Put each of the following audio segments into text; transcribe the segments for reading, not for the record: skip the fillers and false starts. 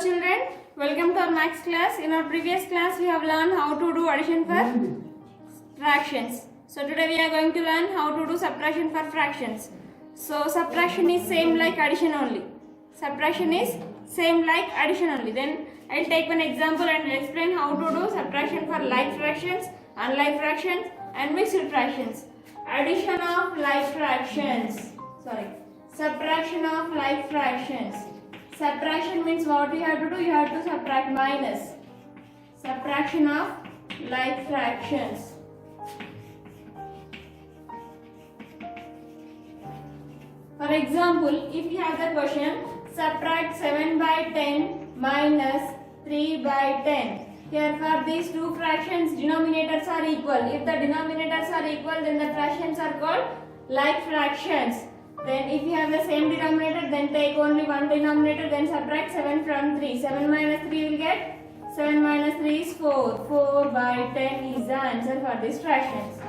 children, welcome to our maths class. In our previous class we have learned how to do addition for fractions. So today we are going to learn how to do subtraction for fractions. So subtraction is same like addition only. Subtraction is same like addition only. Then I will take one example and explain how to do subtraction for like fractions, unlike fractions and mixed fractions. Addition of like fractions. Subtraction of like fractions. Subtraction means what you have to do? You have to subtract minus. Subtraction of like fractions. For example, if you have the question, subtract 7 by 10 minus 3 by 10. Here for these two fractions, denominators are equal. If the denominators are equal, then the fractions are called like fractions. Then if you have the same denominator, then take only one denominator, then subtract 7 from 3. 7 minus 3 will get 7 minus 3 is 4. 4 by 10 is the answer for these fractions.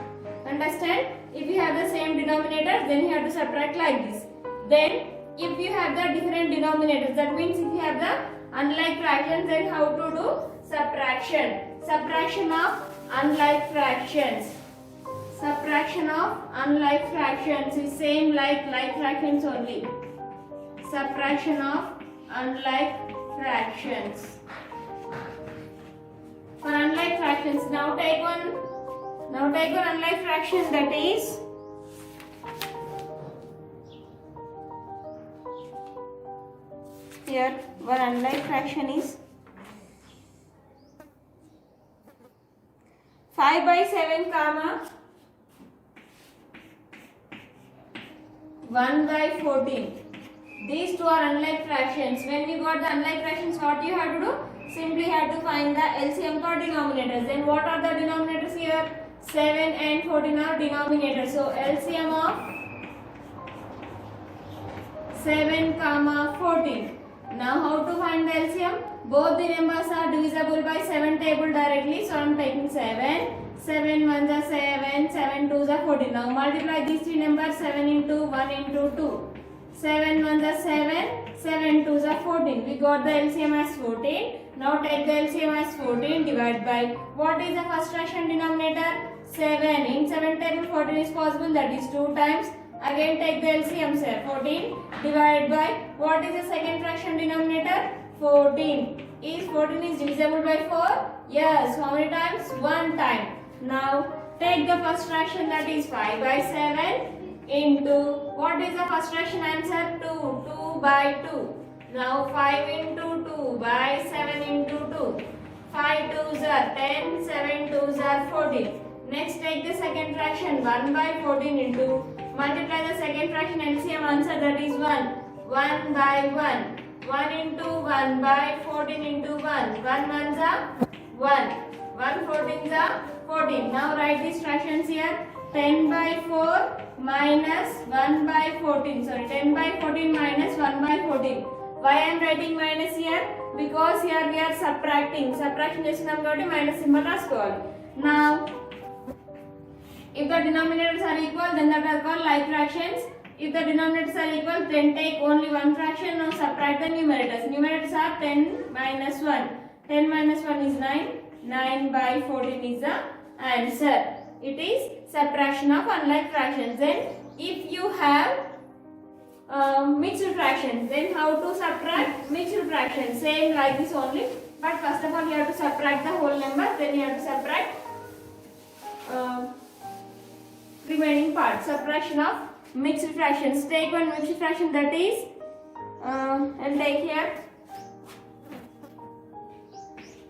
Understand? If you have the same denominator, then you have to subtract like this. Then if you have the different denominators, that means if you have the unlike fractions, then how to do subtraction? Subtraction of unlike fractions. Subtraction of unlike fractions is same like fractions only. Subtraction of unlike fractions. For unlike fractions, now take one unlike fraction, that is here one unlike fraction is 5 by 7 comma 1 by 14. These two are unlike fractions. When we got the unlike fractions, what you have to do? Simply have to find the LCM for denominators. Then what are the denominators here? 7 and 14 are denominators. So LCM of 7 comma 14. Now how to find the LCM? Both the numbers are divisible by 7 table directly. So I am taking 7. 7 1s are 7, 7 2s are 14. Now multiply these three numbers, 7 into 1 into 2. 7 1s are 7, 7 2s are 14. We got the LCM as 14. Now take the LCM as 14, divide by, what is the first fraction denominator? 7. In 7 table 14 is possible, that is 2 times. Again take the LCM, say 14, divide by, what is the second fraction denominator? 14. Is 14 is divisible by 4? Yes. How many times? 1 time. Now take the first fraction, that is 5 by 7 into, what is the first fraction answer? 2. 2 by 2. Now 5 into 2 by 7 into 2. 5 2s are 10, 7 2s are 14. Next take the second fraction, 1 by 14 into, multiply the second fraction LCM answer, that is 1. 1 by 1. 1 into 1 by 14 into 1. 1 1s are 1. 1 14s are 14. Now write these fractions here. 10 by 4 minus 1 by 14. Sorry, 10 by 14 minus 1 by 14. Why I am writing minus here? Because here we are subtracting. Subtraction చేస్తున్నాం కాబట్టి minus symbol రాసుకోవాలి. Now, if the denominators are equal, then that are called like fractions. If the denominators are equal, then take only one fraction. Now subtract the numerators. Numerators are 10 minus 1. 10 minus 1 is 9. 9 by 14 is the answer. It is subtraction of unlike fractions. Then if you have mixed fractions, then how to subtract mixed fractions? Same like this only. But first of all you have to subtract the whole number. Then you have to subtract remaining part. Subtraction of mixed fractions. Take one mixed fraction, that is I'll take here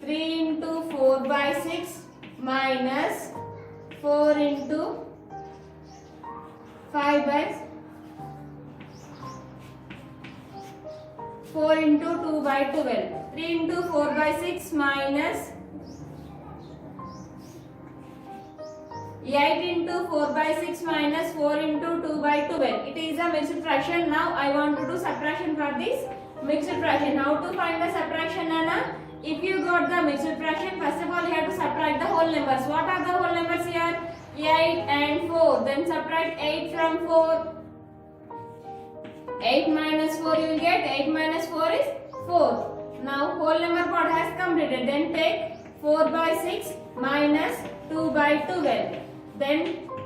3 into 4 by 6 minus 4 into 5 by 4 into 2 by 12. 3 into 4 by 6 minus 8 into 4 by 6 minus 4 into 2 by 12. It is a mixed fraction. Now I want to do subtraction for this mixed fraction. How to find the subtraction, Anna? If you got the mixed fraction, first of all you have to subtract the whole numbers. What are the whole numbers here? 8 and 4. Then subtract 8 from 4. 8 minus 4 you will get. 8 minus 4 is 4. Now whole number part has completed. Then take 4 by 6 minus 2 by 12. Then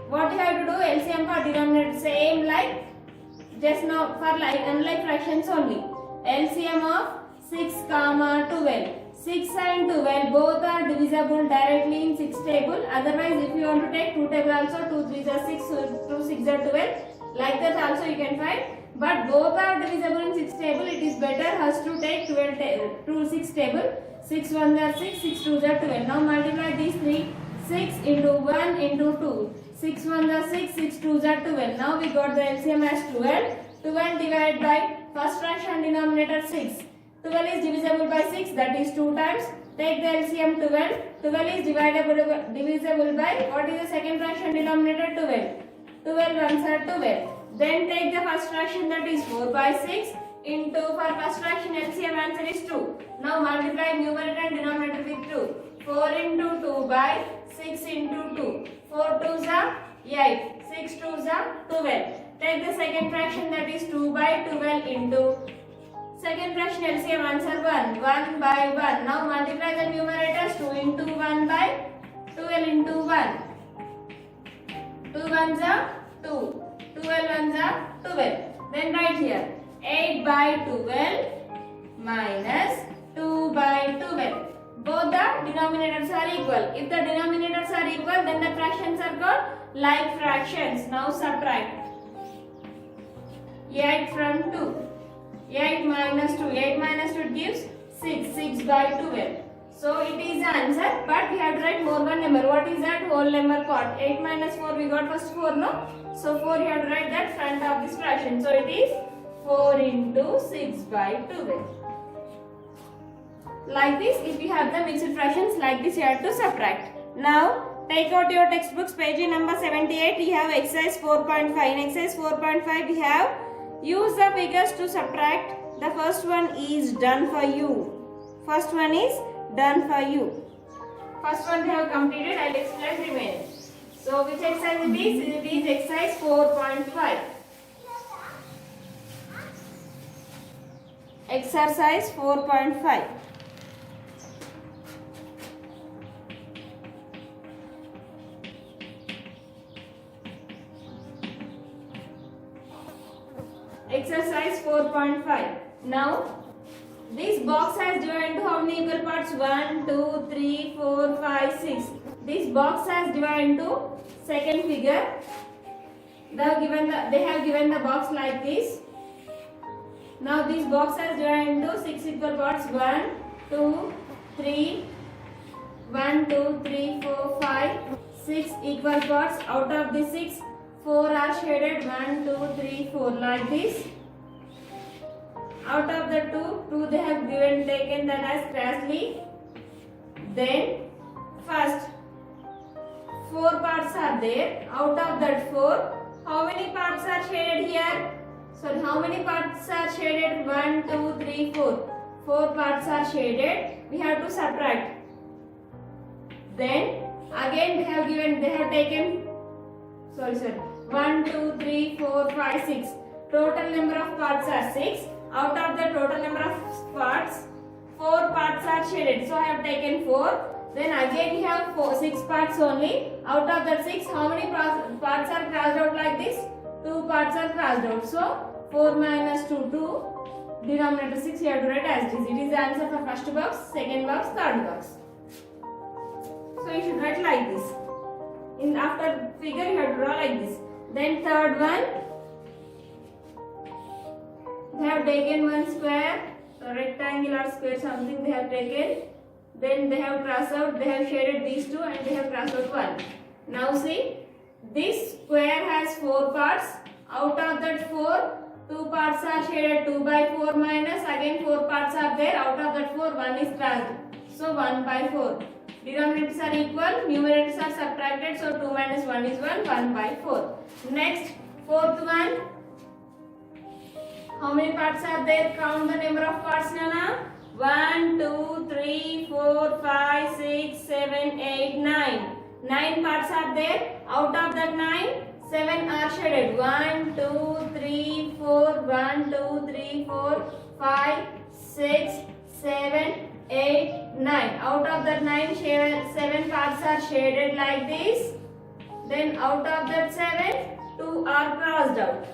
what you have to do, LCM for denominator same like just now for like unlike fractions only. LCM of 6 comma 12. 6 and 12 both are divisible directly in 6 table. Otherwise if you want to take 2 table also, 2 3s are 6, 2 6 are 12. Like that also you can find. But both are divisible in 6 table. It is better us to take 6 table. 6 1s are 6, 6 2s are 12. Now multiply these 3. 6 into 1 into 2. 6 1s are 6, 6 2s are 12. Now we got the LCM as 12. 12 divided by first fraction denominator 6. 12 is divisible by 6, that is 2 times. Take the LCM 12. 12 is divisible by what is the second fraction denominator 12. 12 ones are 12. Then take the first fraction, that is 4 by 6 into for first fraction LCM answer is 2. Now multiply numerator and denominator with 2. 4 into 2 by 6 into 2. 4 2s are 8. 6 2s are 12. Take the second fraction, that is 2 by 12 into second fraction LCM answer 1. 1 by 1. Now multiply the numerators. 2 into 1 by 12 into 1. 2 ones are 2. 12 ones are 12. Then write here 8 by 12 minus 2 by 12. Both the denominators are equal. If the denominators are equal, then the fractions are called like fractions. Now subtract 8 from 2. 8 minus 2. 8 minus 2 gives 6. 6 by 12. So it is the answer, but we have to write more one number. What is that? Whole number part. 8 minus 4, we got first 4, no? So 4 you have to write that front of this fraction. So it is 4 into 6 by 12. Like this, if you have the mixed fractions like this, you have to subtract. Now take out your textbooks, page number 78. We have exercise 4.5. In exercise 4.5, we have use the figures to subtract. The first one is done for you. First one is done for you. First one we have completed. I will explain remaining. So which exercise it is? It is exercise 4.5. Exercise 4.5. Exercise 4.5. Now this box has divided into how many equal parts? 1, 2, 3, 4, 5, 6. This box has divided into second figure. They have given the box like this. Now this box has divided into 6 equal parts. 1, 2, 3, 1, 2, 3, 4, 5, 6 equal parts. Out of the 6, 4 are shaded. 1, 2, 3, 4 like this. Out of the 2 they have taken that as crashly. Then first 4 parts are there. Out of that 4, how many parts are shaded here? Sorry, how many parts are shaded? 1, 2, 3, 4. 4 parts are shaded. We have to subtract. Then again they have taken 1, 2, 3, 4, 5, 6. Total number of parts are 6. Out of the total number of parts, 4 parts are shaded. So I have taken 4. Then again we have 6 parts only. Out of that 6, how many parts are crossed out like this? 2 parts are crossed out. So 4 minus 2, 2. Denominator 6 you have to write as this. It is the answer for first box, second box, third box. So you should write like this. In after figure you have to draw like this. Then third one, they have taken one square, a rectangle or square something they have taken. Then they have crossed out, they have shaded these 2 and they have crossed out 1. Now see, this square has 4 parts. Out of that 4, 2 parts are shaded. 2 by 4 minus, again 4 parts are there. Out of that 4, 1 is crossed. So 1 by 4. Denominators are equal, numerators are subtracted. So 2 minus 1 is 1, 1 by 4. Next, fourth one. How many parts are there? Count the number of parts, Nana. 1, 2, 3, 4, 5, 6, 7, 8, 9. 9 parts are there. Out of that 9, 7 are shaded. 1, 2, 3, 4, 1, 2, 3, 4, 5, 6, 7, 8, 9. Out of that 9, 7 parts are shaded like this. Then out of that 7, 2 are crossed out.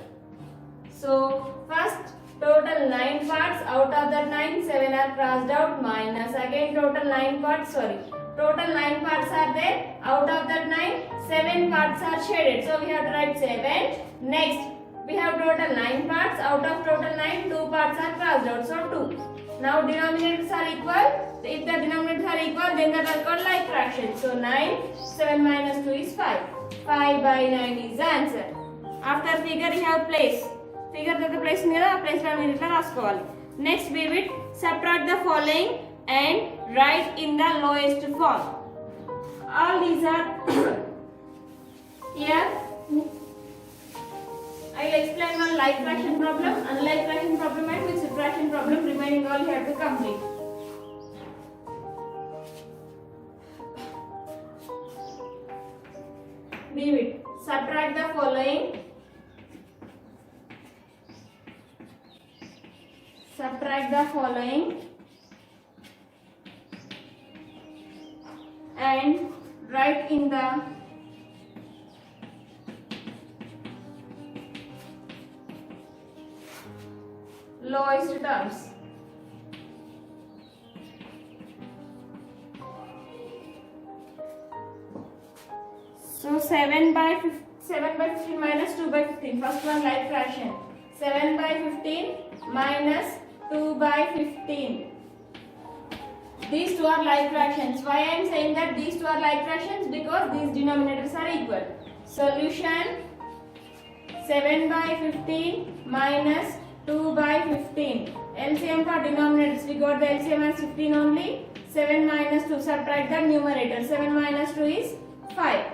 So first total 9 parts, out of that 9, 7 are crossed out, minus again total 9 parts, total 9 parts are there, out of that 9, 7 parts are shaded. So we have to write 7. Next we have total 9 parts, out of total 9, 2 parts are crossed out, so 2. Now denominators are equal. If the denominators are equal, then that are called like fractions. So 9, 7 minus 2 is 5. 5 by 9 is the answer. After figure you have place. Figure that the place near place raskoవాలి. Next be with subtract the following and write in the lowest form. All these are here. I will explain one like fraction problem, unlike fraction problem and with subtraction problem. Remaining all you have to complete. Be with subtract the following. Subtract the following and write in the lowest terms. So 7 by 15 minus 2 by 15. First one like fraction. 7 by 15 minus 2 by 15. These two are like fractions. Why I am saying that these two are like fractions? Because these denominators are equal. Solution 7 by 15 minus 2 by 15. LCM for denominators. We got the LCM as 15 only. 7 minus 2. Subtract the numerator. 7 minus 2 is 5.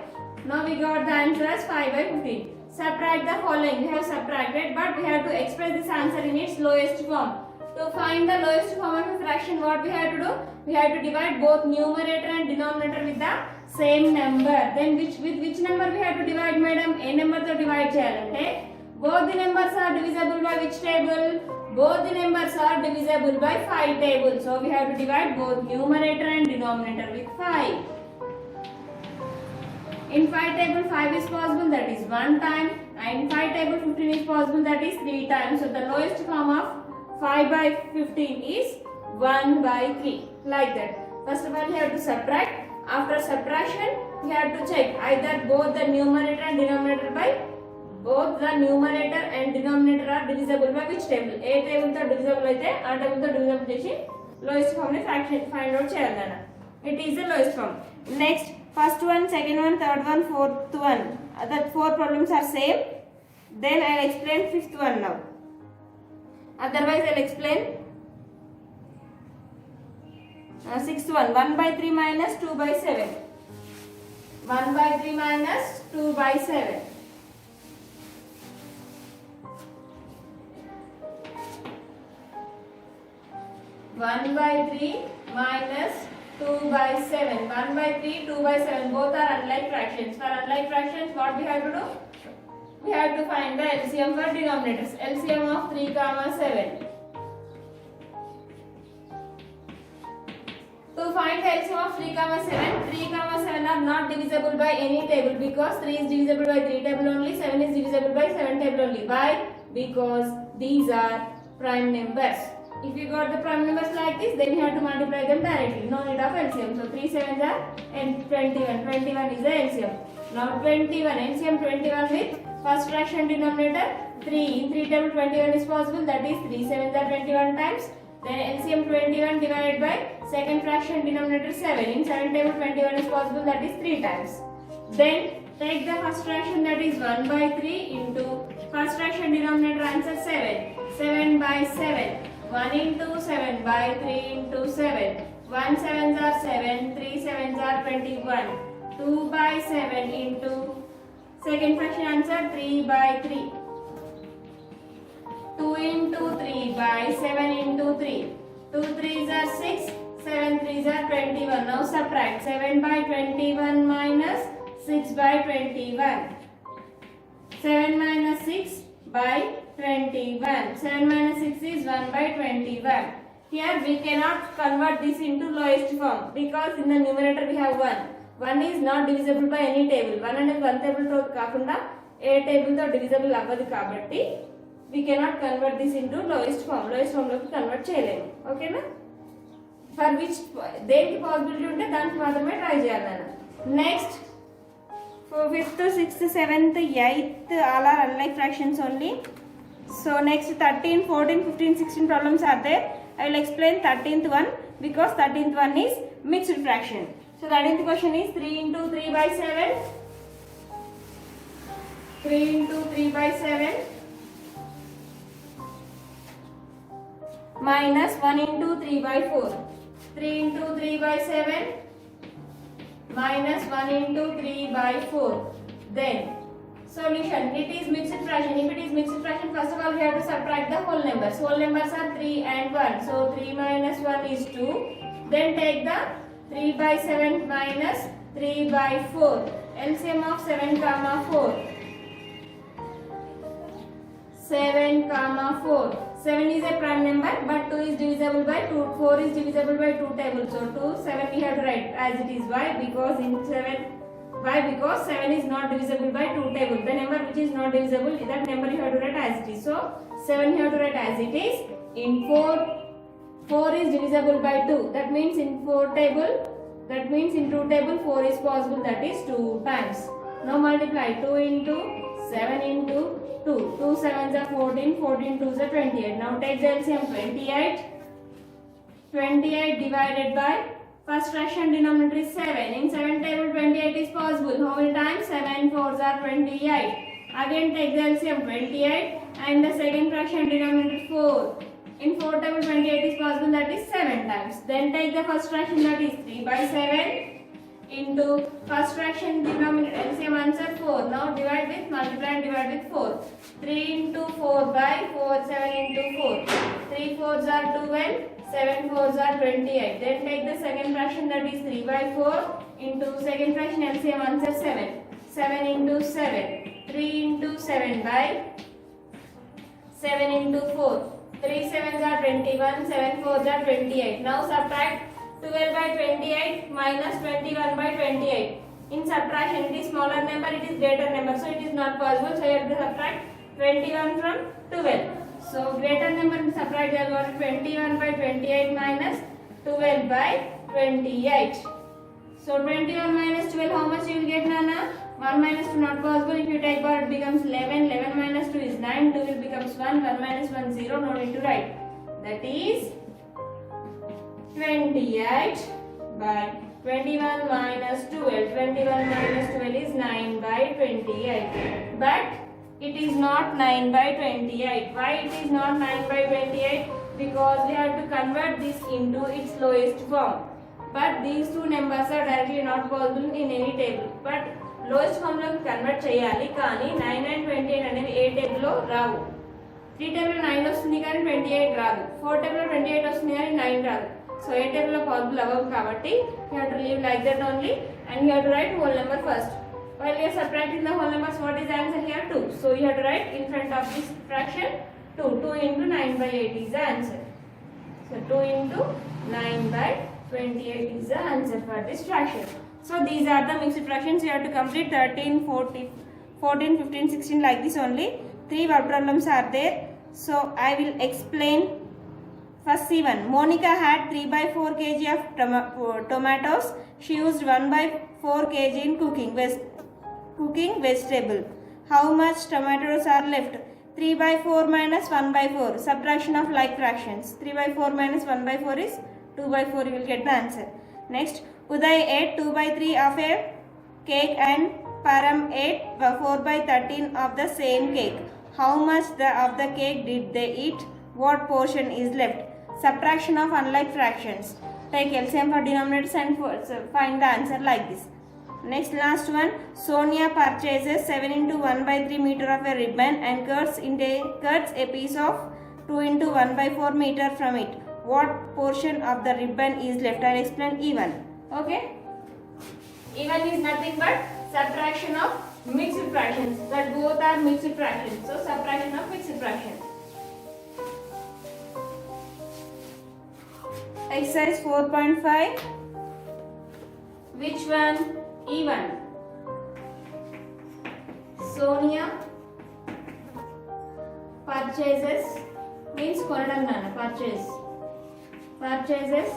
Now we got the answer as 5 by 15. Subtract the following. We have subtracted, but we have to express this answer in its lowest form. To find the lowest form of a fraction, what we have to do? We have to divide both numerator and denominator with the same number. Then with which number we have to divide, madam? A number to divide cheyalante. Both the numbers are divisible by which table? Both the numbers are divisible by 5 tables. So we have to divide both numerator and denominator with 5. In 5 table 5 is possible, that is 1 time. And in 5 table 15 is possible, that is 3 times. So the lowest form of 5 by 15 is 1 by 3. Like that. First of all, you have to subtract. After subtraction, you have to check either both the numerator and denominator by both the numerator and denominator are divisible by which table? A table to divisible aithe aa table to divisible chesi lowest form ni fraction find out cheyalana. It is the lowest form. Next, first one, second one, third one, fourth one. The 4 problems are same. Then I will explain fifth one now. Otherwise I will explain sixth one. 1 by 3 minus 2 by 7. 1 by 3 minus 2 by 7. 1 by 3 minus 2 by 7. 1 by 3, 2 by 7. Both are unlike fractions. For unlike fractions, what we have to do? We have to find the LCM for denominators. LCM of 3, 7. To find the LCM of 3, 7, 3, 7 are not divisible by any table because 3 is divisible by 3 table only, 7 is divisible by 7 table only. Why? Because these are prime numbers. If you got the prime numbers like this, then you have to multiply them directly. No need of LCM. So 3 7s are and 21. 21 is the LCM. Now 21, LCM 21 with first fraction denominator 3. In 3 table 21 is possible, that is 3 7s are 21 times. Then LCM 21 divided by second fraction denominator 7. In 7 table 21 is possible, that is 3 times. Then take the first fraction, that is 1 by 3 into first fraction denominator answer 7. 7 by 7. 1 into 7 by 3 into 7. 1 7s are 7, 3 7s are 21. 2 by 7 into second fraction answer 3 by 3. 2 into 3 by 7 into 3. 2 3s are 6, 7 3s are 21. Now subtract 7 by 21 minus 6 by 21. 7 minus 6 by 21. 7 minus 6 is 1 by 21. Here we cannot convert this into lowest form because in the numerator we have 1. 1 is not divisible by any table. 1 అనేది 1 table తో కాకుండా ఏ table తో divisible అవ్వదు కాబట్టి we cannot convert this into lowest form. Lowest form లోకి convert చేయలేము. ఓకేనా? For which దేనికి పాసిబిలిటీ ఉంటే దానికి మాత్రమే ట్రై చేయాలి. Next fifth, sixth, seventh, eighth all are unlike fractions only. So next 13, 14, 15, 16 problems are there. I will explain 13th one because 13th one is mixed fraction. So 13th question is 3 into 3 by 7. 3 into 3 by 7 minus 1 into 3 by 4. 3 into 3 by 7 minus 1 into 3 by 4. Then solution. It is mixed fraction. If it is mixed fraction, first of all we have to subtract the whole numbers. Whole numbers are 3 and 1. So 3 minus 1 is 2. Then take the 3 by 7 minus 3 by 4. LCM of 7 comma 4. 7 comma 4. 7 is a prime number but 2 is divisible by 2. 4 is divisible by 2 tables. So 2, 7 we have to write as it is. Why? Because in 7. Why? Because 7 is not divisible by 2 table. The number which is not divisible, that number you have to write as it is. So 7 you have to write as it is. In 4, 4 is divisible by 2. That means in 4 table, that means in 2 table 4 is possible. That is 2 times. Now multiply 2 into 7 into 2. 2 7s are 14. 14 2s are 28. Now take the LCM 28. 28 divided by first fraction denominator is 7. In 7 table 28 is possible. How many times? 7 4s are 28. Again take the LCM 28 and the second fraction denominator is 4. In 4 table 28 is possible. That is 7 times. Then take the first fraction, that is 3 by 7 into first fraction denominator LCM answer 4. Now divide with, multiply and divide with 4. 3 into 4 by 4. 7 into 4. 3 4s are 12. 7 4s are 28. Then take the second fraction, that is 3 by 4 into second fraction LCM answer 7. 7 into 7. 3 into 7 by 7 into 4. 3 7s are 21. 7 4s are 28. Now subtract 12 by 28 minus 21 by 28. In subtraction, it is smaller number, it is greater number. So it is not possible. So you have to subtract 21 from 12. So greater number to subtract, you have got 21 by 28 minus 12 by 28. So 21 minus 12, how much you will get, Nana? 1 minus 2 not possible. If you take bar, it becomes 11. 11 minus 2 is 9. 2 will becomes 1. 1 minus 1 0. No need to write. That is 28 by 21 minus 12. 21 minus 12 is 9 by 28. But it is not 9 by 28. Why it is not 9 by 28? Because we have to convert this into its lowest form. But these two numbers are directly not possible in any table. But lowest form lo convert cheyali kaani 9 and 28 అనేవి ఏ table లో రావు. 3 table లో 9 వస్తుంది కానీ 28 రాదు. 4 table లో 28 వస్తుంది కానీ 9 రాదు. So ఏ టేబుల్ లో పాసిబుల్ అవ్వవు కాబట్టి you have to leave like that only and you have to write whole number first. While you are subtracting the whole numbers, what is the answer here? 2. So you have to write in front of this fraction 2. 2 into 9 by 8 is the answer. So 2 into 9 by 28 is the answer for this fraction. So these are the mixed fractions. You have to complete 13, 14, 15, 16 like this only. 3 word problems are there. So I will explain. First C1. Monica had 3 by 4 kg of tomatoes. She used 1 by 4 kg in cooking vegetable. How much tomatoes are left? 3 by 4 minus 1 by 4. Subtraction of like fractions. 3 by 4 minus 1 by 4 is 2 by 4. You will get the answer. Next, Uday ate 2 by 3 of a cake and Param ate 4 by 13 of the same cake. How much of the cake did they eat? What portion is left? Subtraction of unlike fractions. Take LCM for denominators and find the answer like this. Next, last one. Sonia purchases 7 into 1 by 3 meter of a ribbon and cuts a piece of 2 into 1 by 4 meter from it. What portion of the ribbon is left? I will explain even. Okay? Even is nothing but subtraction of mixed fractions. That both are mixed fractions. So subtraction of mixed fractions. Exercise 4.5. Which one? E1. Sonia purchases means కొనడం నాన్న purchases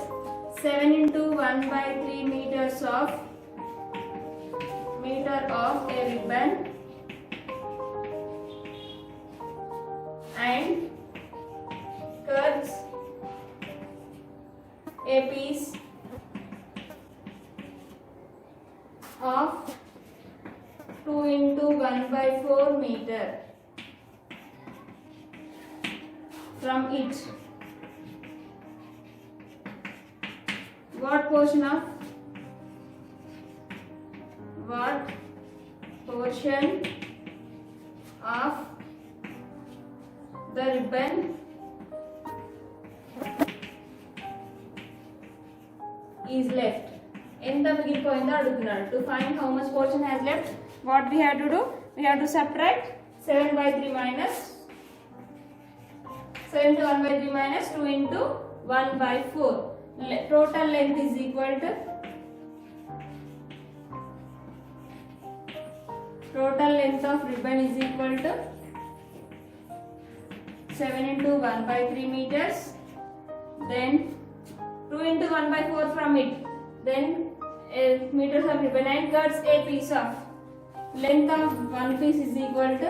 7 into 1 by 3 meters of a ribbon and cuts a piece of 2 into 1 by 4 meter from it. What portion of the ribbon is left? ఎంత మిగిలిపోయిందో అడుగుతున్నాడు. To find how much portion has left, what we have to do? We have to subtract 7 by 3 minus 7 to 1 by 3 minus 2 into 1 by 4. Total length is equal to total length of ribbon is equal to 7 into 1 by 3 meters, then 2 into 1 by 4 from it, then meters of ribbon, and cuts a piece of length of one piece is equal to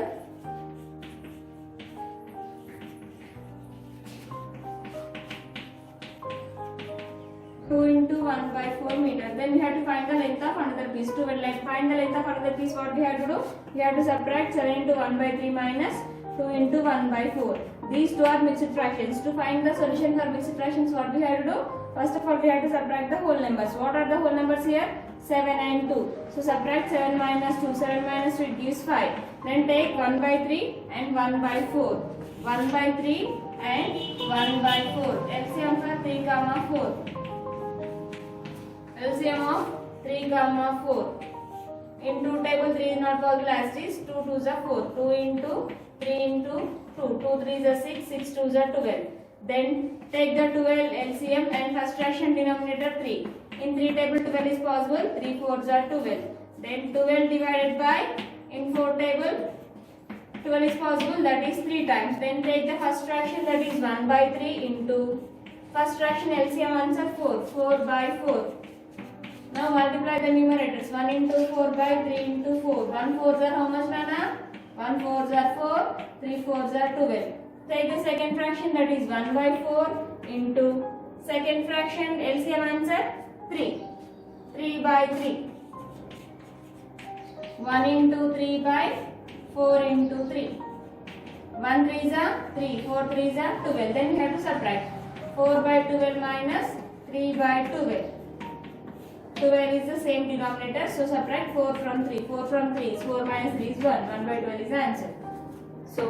two into 1 by 4 meter. Then we have to find the length of another piece. To find the length of another piece, what we have to do? We have to subtract 7 into 1 by 3 minus 2 into 1 by 4. These two are mixed fractions. To find the solution for mixed fractions, what we have to do? First of all, we have to subtract the whole numbers. What are the whole numbers here? 7 and 2. So subtract 7 minus 2. 7 minus 2 it gives 5. Then take 1 by 3 and 1 by 4. 1 by 3 and 1 by 4. LCM for 3 comma 4. LCM of 3 comma 4. In 2 table 3 is not possible as it is. 2 2s are 4. 2 into 3 into 2. 2 3s are 6. 6 2s are 12. Then take the 12 LCM and first fraction denominator 3. In 3 table 12 is possible. 3 4s are 12. Then 12 divided by, in 4 table 12 is possible, that is 3 times. Then take the first fraction, that is 1 by 3 into first fraction LCM answer 4. 4 by 4. Now multiply the numerators. 1 into 4 by 3 into 4. 1 4s are how much, Nana? 1 4s are 4. 3 4s are 12. Take the second fraction, that is 1 by 4 into second fraction LCM answer 3. 3 by 3. 1 into 3 by 4 into 3. 1 3s are 3. 4 3s are 12. Then we have to subtract 4 by 12 minus 3 by 12. 12 is the same denominator, so subtract 4 from 3. 4 from 3 is 4 minus 3 is 1. 1 by 12 is the answer. So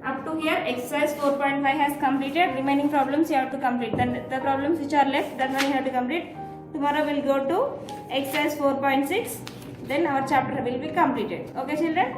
up to here exercise 4.5 has completed. Remaining problems you have to complete. Then the problems which are left, that one you have to complete. Tomorrow we'll go to exercise 4.6. Then our chapter will be completed. Okay children?